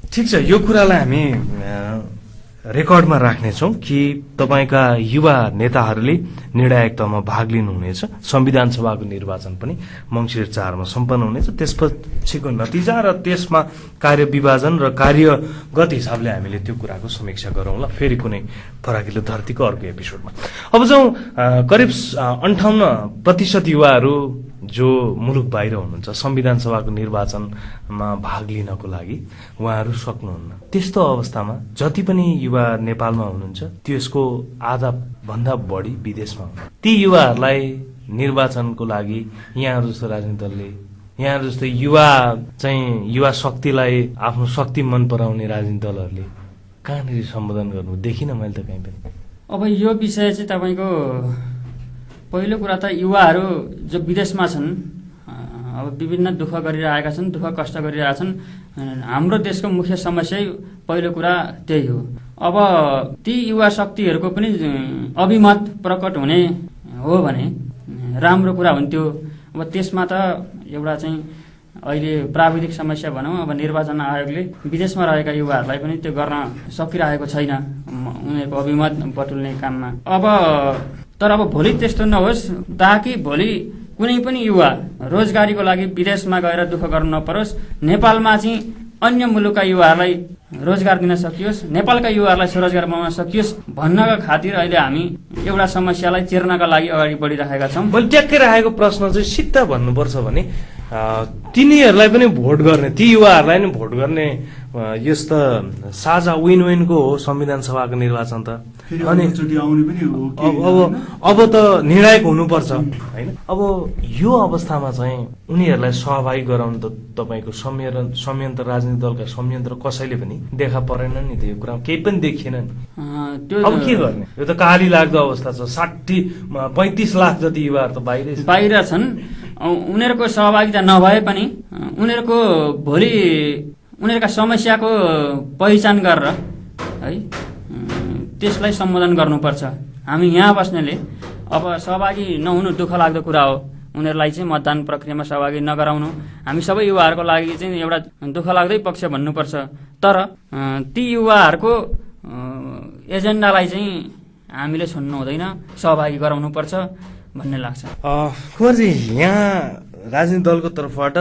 ठिक छ, यो कुरालाई हामी रेकर्डमा राख्नेछौँ कि तपाईँका युवा नेताहरूले निर्णायक तहमा भाग लिनुहुनेछ। संविधान सभाको निर्वाचन पनि मङ्सिर 4 मा सम्पन्न हुनेछ। त्यसपछिको नतिजा र त्यसमा कार्य विभाजन र कार्यगत हिसाबले हामीले त्यो कुराको समीक्षा गरौँला फेरि कुनै फराकिलो धरतीको अर्को एपिसोडमा। अब जाउँ, करिब 58% युवाहरू जो मुलुक बाहिर हुनुहुन्छ संविधान सभाको निर्वाचनमा भाग लिनको लागि उहाँहरू सक्नुहुन्न। त्यस्तो अवस्थामा जति पनि युवा नेपालमा हुनुहुन्छ त्यसको आधा भन्दा बढी विदेशमा हुनुहुन्छ। ती युवाहरूलाई निर्वाचनको लागि यहाँहरू जस्तो राजनीतिक दलले, यहाँहरू जस्तो युवा शक्तिलाई आफ्नो शक्ति मन पराउने राजनीतिक दलहरूले कहाँनिर सम्बोधन गर्नु देखिनँ मैले त कहीँ पनि। अब यो विषय चाहिँ तपाईँको पहिलो कुरा त युवाहरू जो विदेशमा छन् अब विभिन्न दुःख गरिरहेका छन्, दुःख कष्ट गरिरहेका छन्। हाम्रो देशको मुख्य समस्या पहिलो कुरा त्यही हो। अब ती युवा शक्तिहरूको पनि अभिमत प्रकट हुने हो भने राम्रो कुरा हुन्थ्यो। अब त्यसमा त एउटा चाहिँ अहिले प्राविधिक समस्या भनौँ, अब निर्वाचन आयोगले विदेशमा रहेका युवाहरूलाई पनि त्यो गर्न सकिरहेको छैन उनीहरूको अभिमत बटुल्ने काममा। तर अब भोलि त्यस्तो नहोस्, ताकि भोलि कुनै पनि युवा रोजगारीको लागि विदेशमा गएर दुःख गर्नु नपरोस्, नेपालमा चाहिँ अन्य मुलुकका युवाहरूलाई रोजगार दिन सकियोस्, नेपालका युवाहरूलाई स्वरोजगार बनाउन सकियोस् भन्नका खातिर अहिले हामी एउटा समस्यालाई चिर्नका लागि अगाडि बढिरहेका छौँ। मैले ट्याक्कै राखेको प्रश्न चाहिँ सिधा भन्नुपर्छ भने तिनीहरूलाई पनि भोट गर्ने, ती युवाहरूलाई पनि भोट गर्ने यस त साझा विन विनको हो संविधान सभाको निर्वाचन त। अनि अब त निर्णायक हुनुपर्छ होइन। अब यो अवस्थामा चाहिँ उनीहरूलाई सहभागी गराउनु त तपाईँको संयन्त्र राजनीतिक दलका संयन्त्र कसैले पनि देखा परेन नि, त्यो कुरा केही पनि देखिएन नि। अब के गर्ने? यो त काली लाग्दो अवस्था छ। 35 लाख जति युवाहरू त बाहिर छन्। उनीहरूको सहभागिता नभए पनि उनीहरूको भोलि उनीहरूका समस्याको पहिचान गरेर है त्यसलाई सम्बोधन गर्नुपर्छ। हामी यहाँ बस्नेले अब सहभागी नहुनु दुःख लाग्दो कुरा हो। उनीहरूलाई चाहिँ मतदान प्रक्रियामा सहभागी नगराउनु हामी सबै युवाहरूको लागि चाहिँ एउटा दुःख लाग्दै पक्ष भन्नुपर्छ। तर ती युवाहरूको एजेन्डालाई चाहिँ हामीले छोड्नु हुँदैन, सहभागी गराउनुपर्छ भन्ने लाग्छ। कुँवरजी, यहाँ राजनीतिक दलको तर्फबाट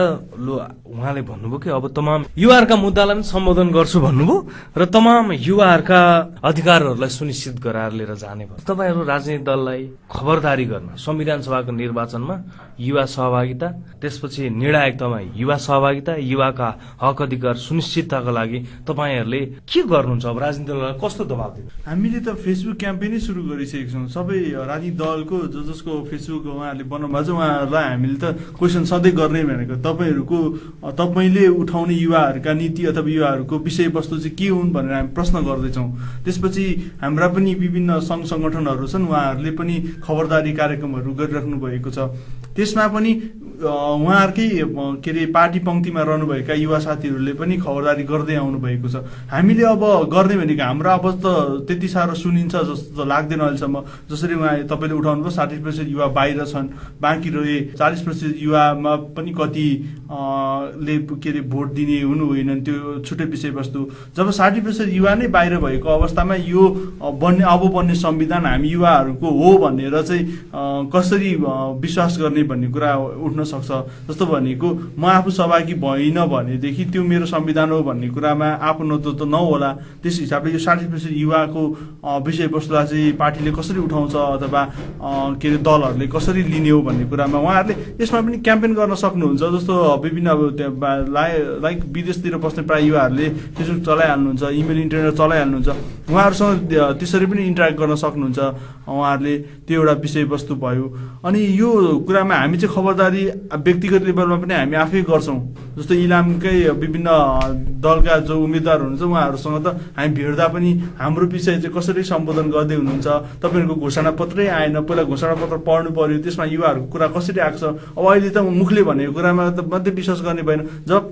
उहाँले भन्नुभयो कि अब तमाम युवाहरूका मुद्दालाई पनि सम्बोधन गर्छु भन्नुभयो र तमाम युवाहरूका अधिकारहरूलाई सुनिश्चित गराएर लिएर जाने भयो। तपाईँहरू राजनीतिक दललाई खबरदारी गर्न संविधान सभाको निर्वाचनमा युवा सहभागिता, त्यसपछि निर्णायकतामा युवा सहभागिता, युवाका हक अधिकार सुनिश्चितताका लागि तपाईँहरूले के गर्नुहुन्छ? अब राजनीतिक दललाई कस्तो दबाब दिनु? हामीले त फेसबुक क्याम्पेनै सुरु गरिसकेका छौँ। सबै राजनीतिक दलको जसको फेसबुक उहाँहरूले बनाउनु भएको छ उहाँहरूलाई हामीले त क्वेसन सधैँ गर्ने भनेको तपाईँले उठाउने युवाहरूका नीति अथवा युवाहरूको विषयवस्तु चाहिँ के हुन् भनेर हामी प्रश्न गर्दैछौँ। त्यसपछि हाम्रा पनि विभिन्न सङ्घ सङ्गठनहरू छन्, उहाँहरूले पनि खबरदारी कार्यक्रमहरू गरिराख्नु भएको छ। त्यसमा पनि उहाँहरूकै के अरे पार्टी पङ्क्तिमा रहनुभएका युवा साथीहरूले पनि खबरदारी गर्दै आउनु भएको छ। हामीले अब गर्ने भनेको हाम्रो आवाज त त्यति साह्रो सुनिन्छ जस्तो त लाग्दैन अहिलेसम्म। जसरी उहाँ तपाईँले उठाउनु भयो 60% युवा बाहिर छन्, बाँकी रहे 40% युवामा पनि कति ले के अरे भोट दिने हुनु होइनन्, त्यो छुट्टै विषयवस्तु। जब 60% युवा नै बाहिर भएको अवस्थामा यो बन्ने संविधान हामी युवाहरूको हो भनेर चाहिँ कसरी विश्वास गर्ने भन्ने कुरा उठ्न सक्छ। जस्तो भनेको म आफू सहभागी भइन भनेदेखि त्यो मेरो संविधान हो भन्ने कुरामा आफू नेतृत्व नहोला। त्यस हिसाबले यो 60% युवाको विषयवस्तुलाई चाहिँ पार्टीले कसरी उठाउँछ अथवा के अरे दलहरूले कसरी लिने हो भन्ने कुरामा उहाँहरूले यसमा पनि क्याम्पेन गर्न सक्नुहुन्छ। जस्तो विभिन्न अब लाइक विदेशतिर बस्ने प्राय युवाहरूले फेसबुक चलाइहाल्नुहुन्छ, इमेल इन्टरनेट चलाइहाल्नुहुन्छ, उहाँहरूसँग त्यसरी पनि इन्टरेक्ट गर्न सक्नुहुन्छ उहाँहरूले। त्यो एउटा विषयवस्तु भयो। अनि यो कुरामा हामी चाहिँ खबरदारी व्यक्तिगत लेभलमा पनि हामी आफै गर्छौँ। जस्तो इलामकै विभिन्न दलका जो उम्मेदवार हुनुहुन्छ उहाँहरूसँग त हामी भेट्दा पनि हाम्रो विषय चाहिँ कसरी सम्बोधन गर्दै हुनुहुन्छ, तपाईँहरूको घोषणापत्रै आएन, पहिला घोषणापत्र पढ्नु पर्यो, त्यसमा युवाहरूको कुरा कसरी आएको छ। अब अहिले त मुखले भनेको कुरामा त मात्रै विश्वास गर्ने भएन। जब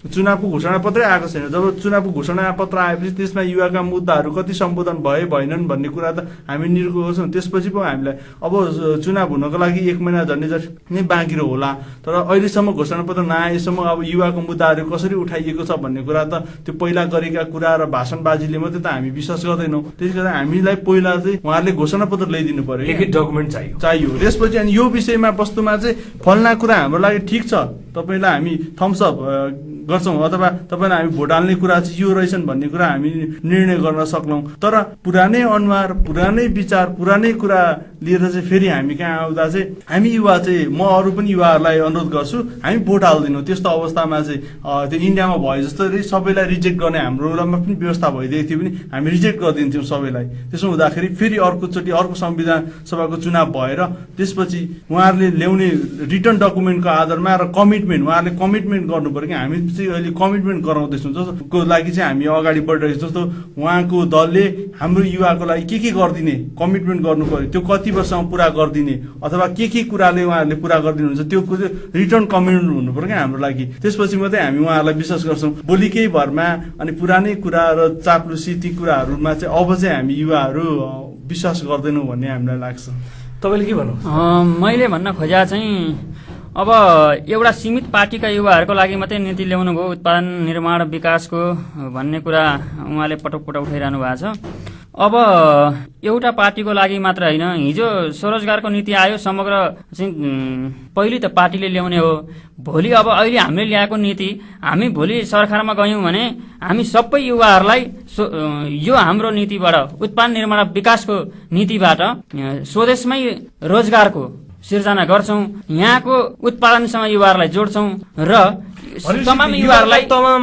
चुनावको घोषणापत्रै आएको छैन, जब चुनावको घोषणापत्र आएपछि त्यसमा युवाका मुद्दाहरू कति सम्बोधन भएनन् भन्ने कुरा त हामी निर्को गर्छौँ। त्यसपछि पो हामीलाई अब चुनाव हुनको लागि 1 महिना झन्डै नै बाँकी होला। तर अहिलेसम्म घोषणापत्र नआएसम्म अब युवाको मुद्दाहरू कसरी उठाइएको छ भन्ने कुरा त त्यो पहिला गरेका कुरा र भाषणबाजीले मात्रै त हामी विश्वास गर्दैनौँ। त्यसै कारण हामीलाई पहिला चाहिँ उहाँहरूले घोषणापत्र ल्याइदिनु पर्यो, लिखित डकुमेन्ट चाहियो। त्यसपछि अनि यो विषयमा वस्तुमा चाहिँ फल्ना कुरा हाम्रो लागि ठिक छ, तपाईँलाई हामी थम्सअप गर्छौँ अथवा तपाईँलाई हामी भोट हाल्ने कुरा चाहिँ यो रहेछन् भन्ने कुरा हामी निर्णय गर्न सक्लौँ। तर पुरानै अनुहार, पुरानै विचार, पुरानै कुरा लिएर चाहिँ फेरि हामी कहाँ आउँदा चाहिँ हामी युवा चाहिँ म अरू पनि युवाहरूलाई अनुरोध गर्छु, हामी भोट हाल्दैनौँ। त्यस्तो अवस्थामा चाहिँ त्यो इन्डियामा भए जस्तै सबैलाई रिजेक्ट गर्ने हाम्रोमा पनि व्यवस्था भइदिएको थियो भने हामी रिजेक्ट गरिदिन्थ्यौँ सबैलाई। त्यसो हुँदाखेरि फेरि अर्कोचोटि अर्को संविधान सभाको चुनाव भएर त्यसपछि उहाँहरूले ल्याउने रिटर्न डकुमेन्टको आधारमा र कमिट कमिटमेन्ट उहाँहरूले कमिटमेन्ट गर्नु पर्यो कि हामी चाहिँ अहिले कमिटमेन्ट गराउँदैछौँ जसको लागि चाहिँ हामी अगाडि बढिरहेको छौँ। जस्तो उहाँको दलले हाम्रो युवाको लागि के गरिदिने कमिटमेन्ट गर्नु पर्यो, त्यो कति वर्षमा पुरा गरिदिने अथवा के कुराले उहाँहरूले पुरा गरिदिनुहुन्छ त्यो रिटर्न कमिटमेन्ट हुनु पर्यो क्या हाम्रो लागि। त्यसपछि मात्रै हामी उहाँहरूलाई विश्वास गर्छौँ। भोलिकै भरमा अनि पुरानै कुरा र चाप्लुसी ती कुराहरूमा चाहिँ अब चाहिँ हामी युवाहरू विश्वास गर्दैनौँ भन्ने हामीलाई लाग्छ। तपाईँले के भन्नु? मैले भन्न खोजा चाहिँ अब एउटा सीमित पार्टीका युवाहरूको लागि मात्रै नीति ल्याउनु भयो उत्पादन निर्माण विकासको भन्ने कुरा उहाँले पटक उठाइरहनु भएको छ। अब एउटा पार्टीको लागि मात्र होइन, हिजो स्वरोजगारको नीति आयो समग्र चाहिँ पहिले त पार्टीले ल्याउने हो। भोलि अब अहिले हामीले ल्याएको नीति हामी भोलि सरकारमा गयौँ भने हामी सबै युवाहरूलाई यो हाम्रो नीतिबाट उत्पादन निर्माण विकासको नीतिबाट स्वदेशमै रोजगारको सिर्जना गर्छौँ, यहाँको उत्पादनसँग युवाहरूलाई जोड्छौँ र तमाम युवाहरूलाई तमाम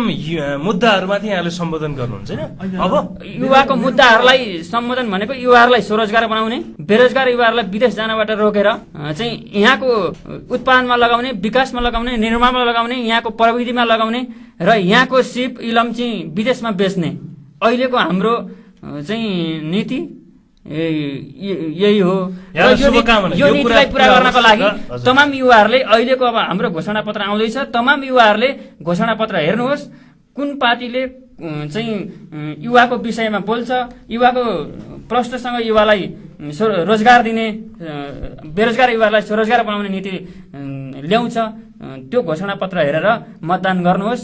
मुद्दाहरूमाथि यहाँले सम्बोधन गर्नुहुन्छ हैन? अब युवाको मुद्दाहरूलाई सम्बोधन भनेको युवाहरूलाई स्वरोजगार बनाउने, बेरोजगार युवाहरूलाई विदेश जानबाट रोकेर चाहिँ यहाँको उत्पादनमा लगाउने, विकासमा लगाउने, निर्माणमा लगाउने, यहाँको प्रविधिमा लगाउने र यहाँको सिप इलम चाहिँ विदेशमा बेच्ने अहिलेको हाम्रो चाहिँ नीति यही हो। यो नीतिलाई पुरा गर्नको लागि तमाम युवाहरूले अहिलेको अब हाम्रो घोषणा पत्र आउँदैछ, तमाम युवाहरूले घोषणा पत्र हेर्नुहोस् कुन पार्टीले चाहिँ युवाको विषयमा बोल्छ, युवाको प्रश्नसँग युवालाई रोजगार दिने, बेरोजगार युवालाई स्वरोजगार बनाउने नीति ल्याउँछ, त्यो घोषणा पत्र हेरेर मतदान गर्नुहोस्।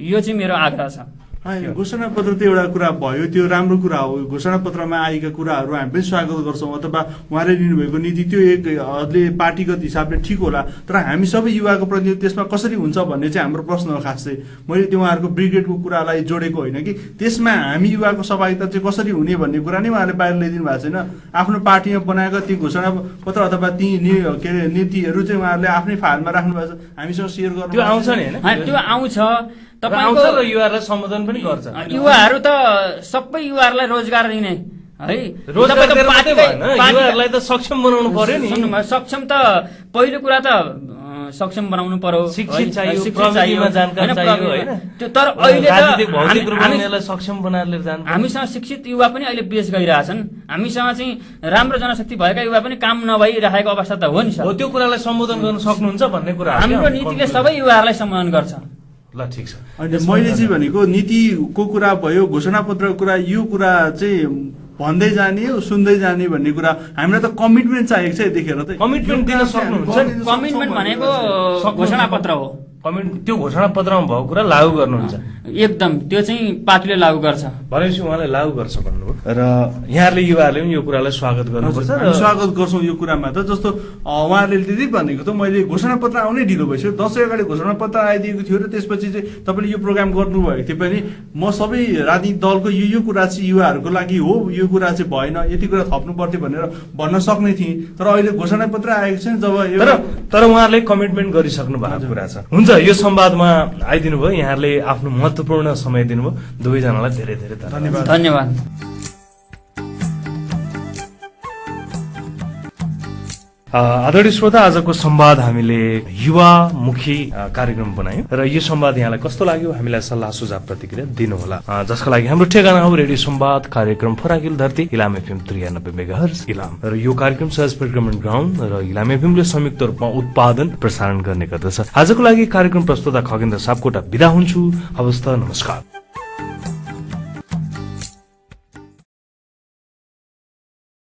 यो चाहिँ मेरो आग्रह छ। घोषणा पत्र त एउटा कुरा भयो, त्यो राम्रो कुरा हो। घोषणा पत्रमा आएका कुराहरू हामी पनि स्वागत गर्छौँ अथवा उहाँले लिनुभएको नीति त्यो एकले पार्टीगत हिसाबले ठिक होला, तर हामी सबै युवाको प्रतिनिधि त्यसमा कसरी हुन्छ भन्ने चाहिँ हाम्रो प्रश्न हो। खास चाहिँ मैले त्यो उहाँहरूको ब्रिगेडको कुरालाई जोडेको होइन कि त्यसमा हामी युवाको सहभागिता चाहिँ कसरी हुने भन्ने कुरा नै उहाँले बाहिर ल्याइदिनु भएको छैन। आफ्नो पार्टीमा बनाएको ती घोषणा पत्र अथवा ती के अरे नीतिहरू चाहिँ उहाँहरूले आफ्नै फाइलमा राख्नु भएको छ, हामीसँग सेयर गर्नु त्यो आउँछ नि हैन? त्यो आउँछ आउँछ र युवाहरूलाई सम्बोधन पनि गर्छ। युवाहरू त सबै युवाहरूलाई रोजगार दिने है, रोजगार दिएर मात्रै भएन, युवाहरूलाई त सक्षम बनाउनु पर्यो नि। सक्षम त पहिलो कुरा त सक्षम बनाउनु पर्यो, शिक्षित चाहियो, प्रविधिमा जानकारी चाहियो हैन? तर अहिले त भौतिक रूपमा सक्षम बनाएर लिएर जानु। हामीसँग शिक्षित युवा पनि अहिले विदेश गइरहेछन्, हामीसँग चाहिँ राम्रो जनशक्ति भएका युवा पनि काम नभइरहेको अवस्था त हो नि सर। त्यो कुरालाई सम्बोधन गर्न सक्नुहुन्छ भन्ने कुरा हाम्रो नीतिले सबै युवाहरूलाई सम्बोधन गर्छ। ल ठिक छ। अनि मैले चाहिँ भनेको नीतिको कुरा भयो, घोषणा पत्रको कुरा, यो कुरा चाहिँ भन्दै जाने सुन्दै जाने भन्ने कुरा हामीलाई त कमिटमेन्ट चाहिएको छ। यतिखेर त कमिटमेन्ट दिन सक्नुहुन्छ नि? कमिटमेन्ट भनेको घोषणा पत्र हो। त्यो घोषणा पत्रमा भएको कुरा लागू गर्नुहुन्छ? एकदम, त्यो चाहिँ पार्टीले लागू गर्छ भनेपछि उहाँले लागू गर्छ भन्नुभयो र यहाँहरूले युवाहरूले पनि यो कुरालाई स्वागत गर्नुपर्छ। स्वागत गर्छौँ यो कुरामा त। जस्तो उहाँहरूले त्यति भनेको त मैले घोषणा पत्र आउनै ढिलो भइसक्यो, दसैँ अगाडि घोषणा पत्र आइदिएको थियो र त्यसपछि चाहिँ तपाईँले यो प्रोग्राम गर्नुभएको थियो पनि म सबै राजनीतिक दलको यो कुरा चाहिँ युवाहरूको लागि हो, यो कुरा चाहिँ भएन, यति कुरा थप्नु पर्थ्यो भनेर भन्न सक्ने थिएँ। तर अहिले घोषणा पत्र आएको छ जब तर उहाँहरूले कमिटमेन्ट गरिसक्नु भएको कुरा छ। हुन्छ, यो संवादमा आइदिनु भयो, यहाँहरूले आफ्नो महत्त्वपूर्ण समय दिनुभयो, दुवैजनालाई धेरै धेरै धन्यवाद। आदरणीय श्रोता, आजको संवाद हामीले युवामुखी कार्यक्रम बनायौँ र यो संवाद यहाँलाई कस्तो लाग्यो हामीलाई सल्लाह सुझाव प्रतिक्रिया दिनुहोला, जसको लागि हाम्रो ठेगाना हो रेडियो संवाद कार्यक्रम फराकिलो धरती, इलाम FM 93 मेगाहर्ज इलाम। र यो कार्यक्रम सहज प्रोग्रामिङ ग्राउन्ड र इलाम FM ले संयुक्त रूपमा उत्पादन प्रसारण गर्ने गर्दछ। आजको लागि कार्यक्रम प्रस्तुता खगेन्द्र सापकोटा बिदा हुन्छु। हवस् त, नमस्कार।